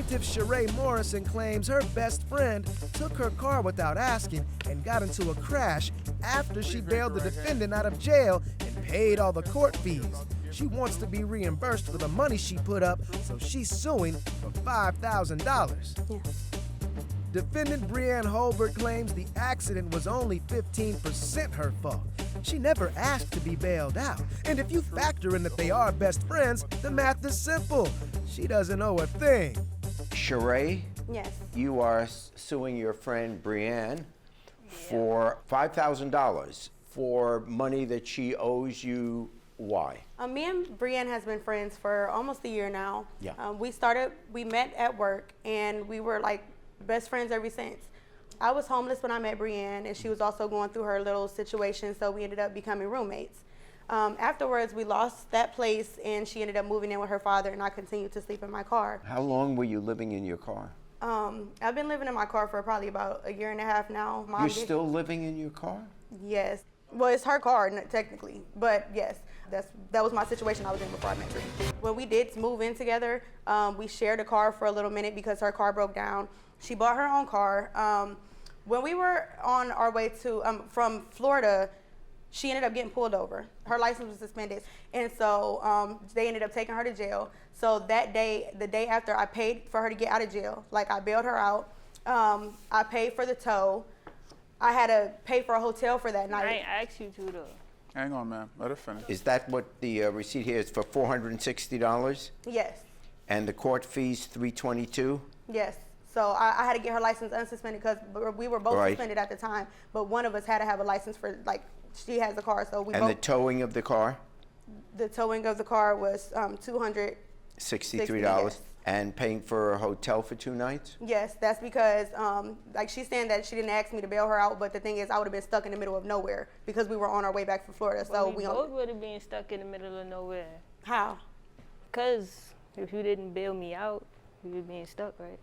Detective Sheree Morrison claims her best friend took her car without asking and got into a crash after she bailed the defendant out of jail and paid all the court fees. She wants to be reimbursed for the money she put up, so she's suing for $5,000. Yeah. Defendant Brianne Holbert claims the accident was only 15% her fault. She never asked to be bailed out. And if you factor in that they are best friends, the math is simple. She doesn't owe a thing. Sheree, Yes. you are suing your friend Brianne for $5,000 for money that she owes you. Why? Me and Brianne has been friends for almost a year now. Yeah. We met at work, and we were like best friends ever since. I was homeless when I met Brianne, and she was also going through her little situation, so we ended up becoming roommates. Afterwards, we lost that place, and she ended up moving in with her father, and I continued to sleep in my car. How long were you living in your car? I've been living in my car for probably about a year and a half now. You're still living in your car? Yes. Well, it's her car, technically, but yes, that was my situation I was in before I met her. When we did move in together, we shared a car for a little minute because her car broke down. She bought her own car. When we were on our way to from Florida, she ended up getting pulled over. Her license was suspended, and so they ended up taking her to jail. So that day, the day after, I paid for her to get out of jail. Like, I bailed her out. I paid for the tow. I had to pay for a hotel for that night. I ain't asked you to, though. Hang on, ma'am. Let her finish. Is that what the receipt here is for $460? Yes. And the court fees $322? Yes. So I had to get her license unsuspended because we were both suspended at the time. But one of us had to have a license for, like, she has a car, so we both. And the towing of the car? The towing of the car was $263. $63. And paying for a hotel for 2 nights? Yes, that's because, like, she's saying that she didn't ask me to bail her out, but the thing is, I would have been stuck in the middle of nowhere because we were on our way back from Florida. So we both would have been stuck in the middle of nowhere. How? Because if you didn't bail me out, we would be stuck, right?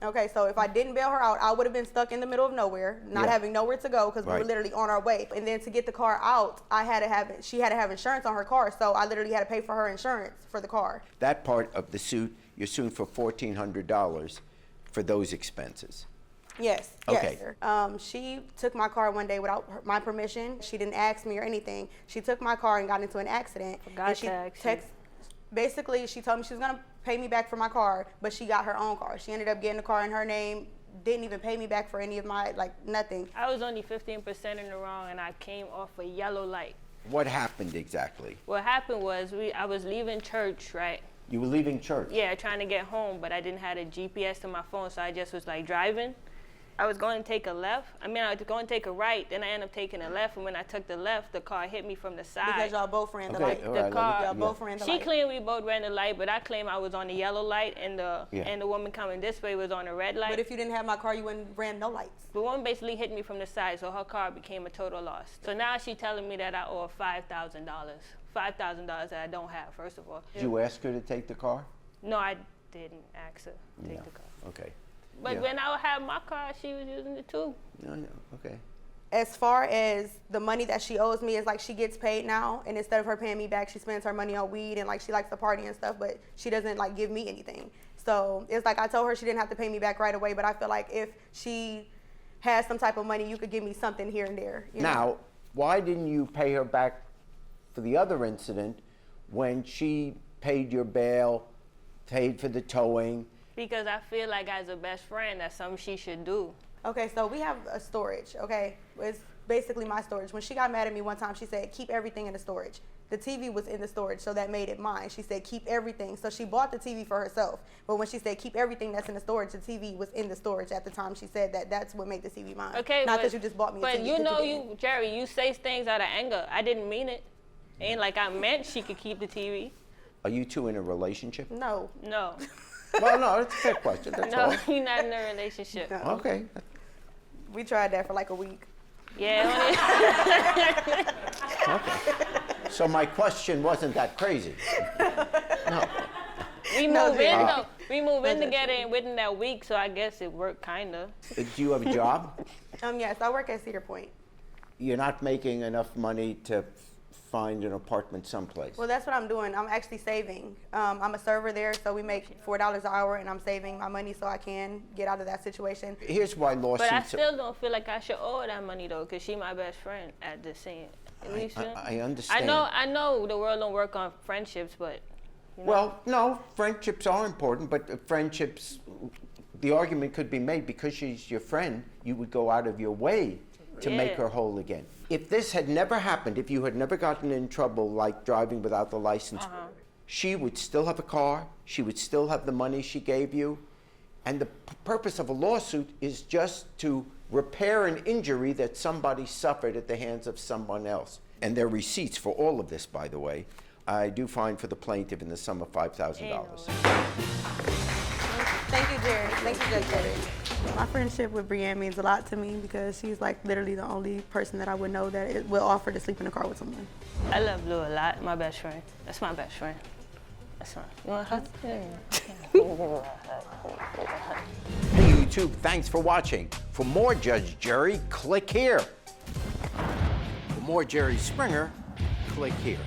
Okay, so if I didn't bail her out, I would have been stuck in the middle of nowhere, not having nowhere to go because we were literally on our way. And then to get the car out, she had to have insurance on her car, so I literally had to pay for her insurance for the car. That part of the suit, you're suing for $1,400 for those expenses. Yes. Okay. Yes. She took my car one day without my permission. She didn't ask me or anything. She took my car and got into an accident. Basically, she told me she was gonna pay me back for my car, but she got her own car. She ended up getting the car in her name, didn't even pay me back for any of my, like, nothing. I was only 15% in the wrong, and I came off a yellow light. What happened exactly? What happened was I was leaving church, right? You were leaving church? Yeah, trying to get home, but I didn't have a GPS on my phone, so I just was, like, driving. I was going to take a left. I was going to take a right, then I ended up taking a left, and when I took the left, the car hit me from the side. Because y'all both ran the light. She claimed we both ran the light, but I claim I was on the yellow light, and the woman coming this way was on the red light. But if you didn't have my car, you wouldn't ran no lights. The woman basically hit me from the side, so her car became a total loss. So now she's telling me that I owe her $5,000. $5,000 that I don't have, first of all. Did you ask her to take the car? No, I didn't ask her to take the car. Okay. But when I had my car, she was using it too. No, okay. As far as the money that she owes me, is like she gets paid now, and instead of her paying me back, she spends her money on weed, and like she likes to party and stuff, but she doesn't like give me anything. So it's like I told her she didn't have to pay me back right away, but I feel like if she has some type of money, you could give me something here and there. Now, why didn't you pay her back for the other incident when she paid your bail, paid for the towing? Because I feel like as a best friend, that's something she should do. Okay, so we have a storage, okay? It's basically my storage. When she got mad at me one time, she said, keep everything in the storage. The TV was in the storage, so that made it mine. She said, keep everything. So she bought the TV for herself. But when she said, keep everything that's in the storage, the TV was in the storage at the time. She said that's what made the TV mine. Okay, not that you just bought me a TV. But you know, Jerry, you say things out of anger. I didn't mean it. Ain't like I meant she could keep the TV. Are you two in a relationship? No. No. Well, no, that's a fair question. That's all. No, you're not in a relationship. No. Okay. We tried that for like a week. Yeah. Okay. So my question wasn't that crazy. No. We move in though. We move in together and within that week, so I guess it worked kinda. Do you have a job? Yes, I work at Cedar Point. You're not making enough money to find an apartment someplace. Well, that's what I'm doing. I'm actually saving. I'm a server there, so we make $4 an hour, and I'm saving my money so I can get out of that situation. Here's why lawsuits. But I still don't feel like I should owe her that money though, cause she my best friend at the same. I understand. I know the world don't work on friendships, but. You know. Well, no, friendships are important, but friendships, the argument could be made because she's your friend, you would go out of your way to make her whole again. If this had never happened, if you had never gotten in trouble like driving without the license, she would still have a car, she would still have the money she gave you, and the purpose of a lawsuit is just to repair an injury that somebody suffered at the hands of someone else. And there are receipts for all of this, by the way. I do fine for the plaintiff in the sum of $5,000. Thank you, Jerry. Thank you, Judge Jerry. My friendship with Brianne means a lot to me because she's like literally the only person that I would know that will offer to sleep in a car with someone. I love Blue a lot, my best friend. That's my best friend. That's my. You want a hug? Hey YouTube, thanks for watching. For more Judge Jerry, click here. For more Jerry Springer, click here.